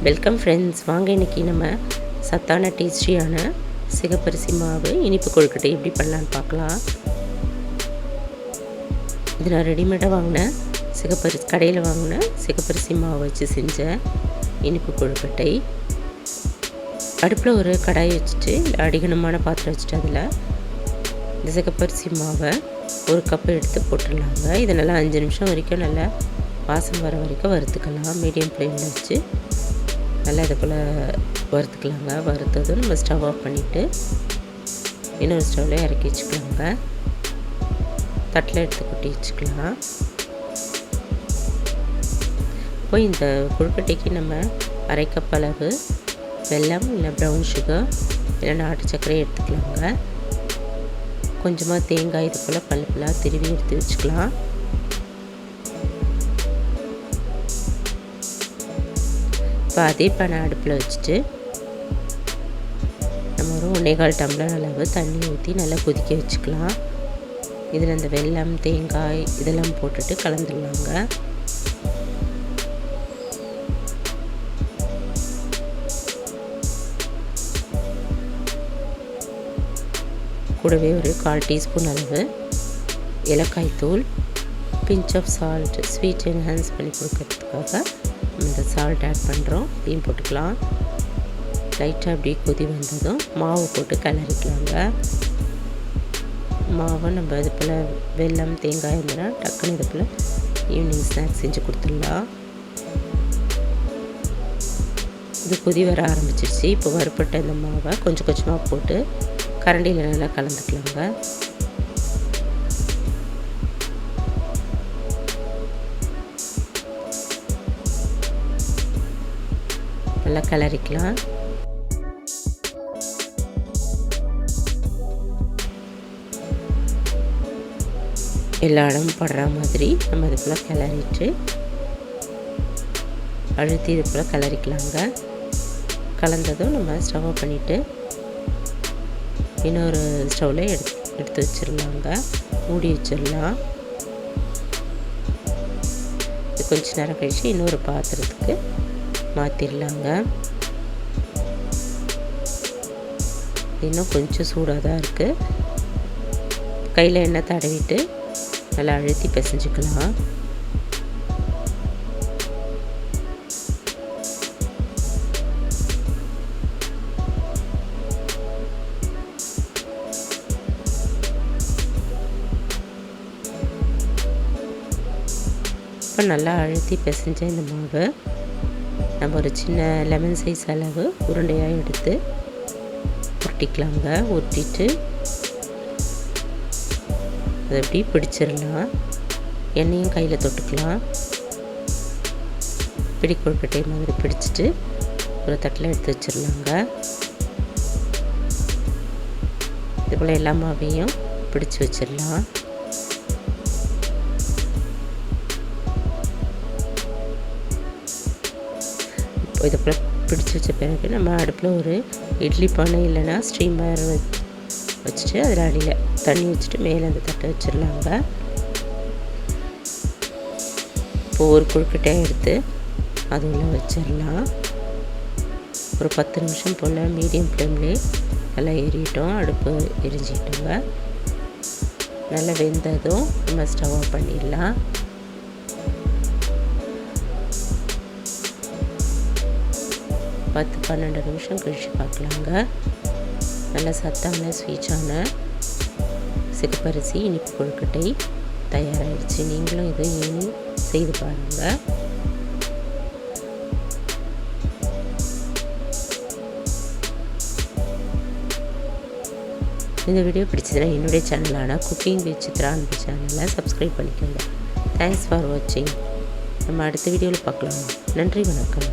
Welcome friends. வாங்க இன்றைக்கி நம்ம சத்தான டேஸ்டியான சிகப்பரிசி மாவு இனிப்பு கொழுக்கட்டை எப்படி பண்ணலான்னு பார்க்கலாம். இது நான் ரெடிமேடாக வாங்கினேன் கடையில் வாங்கின சிகப்பரிசி மாவு வச்சு செஞ்ச இனிப்பு கொழுக்கட்டை. அடுப்பில் ஒரு கடாயை வச்சுட்டு அடிகனமான பாத்திரம் வச்சுட்டு அதில் இந்த சிகப்பரிசி மாவை ஒரு கப்பு எடுத்து போட்டுடலாங்க. இதை நல்லா 5 நிமிஷம் வரைக்கும் நல்லா வாசம் வர வரைக்கும் வறுத்துக்கலாம். மீடியம் ஃப்ளேமில் வச்சு நல்லா இதை போல் வறுத்துக்கலாங்க. வறுத்ததும் நம்ம ஸ்டவ் ஆஃப் பண்ணிவிட்டு இன்னொரு ஸ்டவ்வில் இறக்கி வச்சுக்கலாங்க. தட்டில் எடுத்து கொட்டி வச்சுக்கலாம். இப்போ இந்த கொழுக்கட்டைக்கு நம்ம 1/2 கப் அளவு வெல்லம் இல்லை ப்ரௌன் சுகர் இல்லை நாட்டு சர்க்கரை எடுத்துக்கலாங்க. கொஞ்சமாக தேங்காய் இது போல் பல்லாக திருவி எடுத்து வச்சுக்கலாம். இப்போ அதே பேனை அடுப்பில் வச்சுட்டு நம்ம ஒரு 1.25 டம்ளர் அளவு தண்ணி ஊற்றி நல்லா கொதிக்க வச்சுக்கலாம். இதில் இந்த வெல்லம் தேங்காய் இதெல்லாம் போட்டுட்டு கலந்துடலாங்க. கூடவே ஒரு 1/4 டீஸ்பூன் அளவு ஏலக்காய் தூள், pinch of salt, sweet enhance பண்ணி கொடுக்கறதுக்காக இந்த சால்ட் ஆட் பண்ணுறோம். இதையும் போட்டுக்கலாம். லைட்டாக அப்படியே கொதி வந்ததும் மாவு போட்டு கிளறிக்கலாங்க. மாவை நம்ம இது போல் வெல்லம் தேங்காய் இருந்ததுன்னா டக்குன்னு இது போல் ஈவினிங் ஸ்நாக்ஸ் செஞ்சு கொடுத்துடலாம். இது கொதி வர ஆரம்பிச்சிருச்சு. இப்போ வறுப்பட்ட இந்த மாவை கொஞ்சம் கொஞ்சமாக போட்டு கரண்டியில் நல்லா கலந்துக்கலாங்க. நல்லா கிளறிக்கலாம். எல்லா இடமும் படுற மாதிரி நம்ம இது போல் கிளறிட்டு அழுத்தி இது போல் கிளறிக்கலாங்க. கலந்ததும் நம்ம ஸ்டவ் ஆஃப் பண்ணிவிட்டு இன்னொரு ஸ்டவ்வில் எடுத்து வச்சிடலாங்க. மூடி வச்சிடலாம். இது கொஞ்ச நேரம் கழித்து இன்னொரு பாத்திரத்துக்கு மாற்றிடலாங்க. இன்னும் கொஞ்சம் சூடாக தான் இருக்குது. கையில் எண்ணெய் தடவிட்டு நல்லா அழுத்தி பிசைஞ்சுக்கலாம். இப்போ நல்லா அழுத்தி பிசைஞ்ச இந்த மாவு நம்ம ஒரு சின்ன லெமன் சைஸ் அளவு உருண்டையாக எடுத்து உருட்டிக்கலாங்க. உருட்டிட்டு அதை எப்படி பிடிச்சிடலாம். எண்ணெயும் கையில் தொட்டுக்கலாம். பிடி கொழுக்கட்டை மாதிரி பிடிச்சிட்டு ஒரு தட்டில் எடுத்து வச்சிடலாங்க. இது போல் எல்லா மாவையும் பிடிச்சி வச்சிடலாம். இதை போல் பிடிச்சி வச்ச பிறகு நம்ம அடுப்பில் ஒரு இட்லி பானை இல்லைன்னா ஸ்டீமர் வச்சுட்டு அதில் அடியில் தண்ணி வச்சுட்டு மேலே அந்த தட்டை வச்சிடலாங்க. இப்போ ஒரு கொழுக்கட்டையாக எடுத்து அது உள்ள வச்சிடலாம். ஒரு 10 நிமிஷம் போல் மீடியம் ஃப்ளேம்லேயே நல்லா எரியிட்டோம். அடுப்பு எரிஞ்சிட்டோங்க. நல்லா வெந்ததும் நம்ம ஸ்டவ் ஆஃப் பண்ணிடலாம். பத்து 12 நிமிஷம் கழித்து பார்க்கலாங்க. நல்ல சத்தான ஸ்வீட்டான சிகப்பரிசி இனிப்பு கொழுக்கட்டை தயாராகிடுச்சு. நீங்களும் இதை இனி செய்து பாருங்கள். இந்த வீடியோ பிடிச்சதுன்னா என்னுடைய சேனலான குக்கிங் வித் சித்ரா அன்பு சேனலை சப்ஸ்கிரைப் பண்ணிக்கோங்க. தேங்க்ஸ் ஃபார் வாட்சிங். நம்ம அடுத்த வீடியோவில் பார்க்கலாம். நன்றி, வணக்கம்.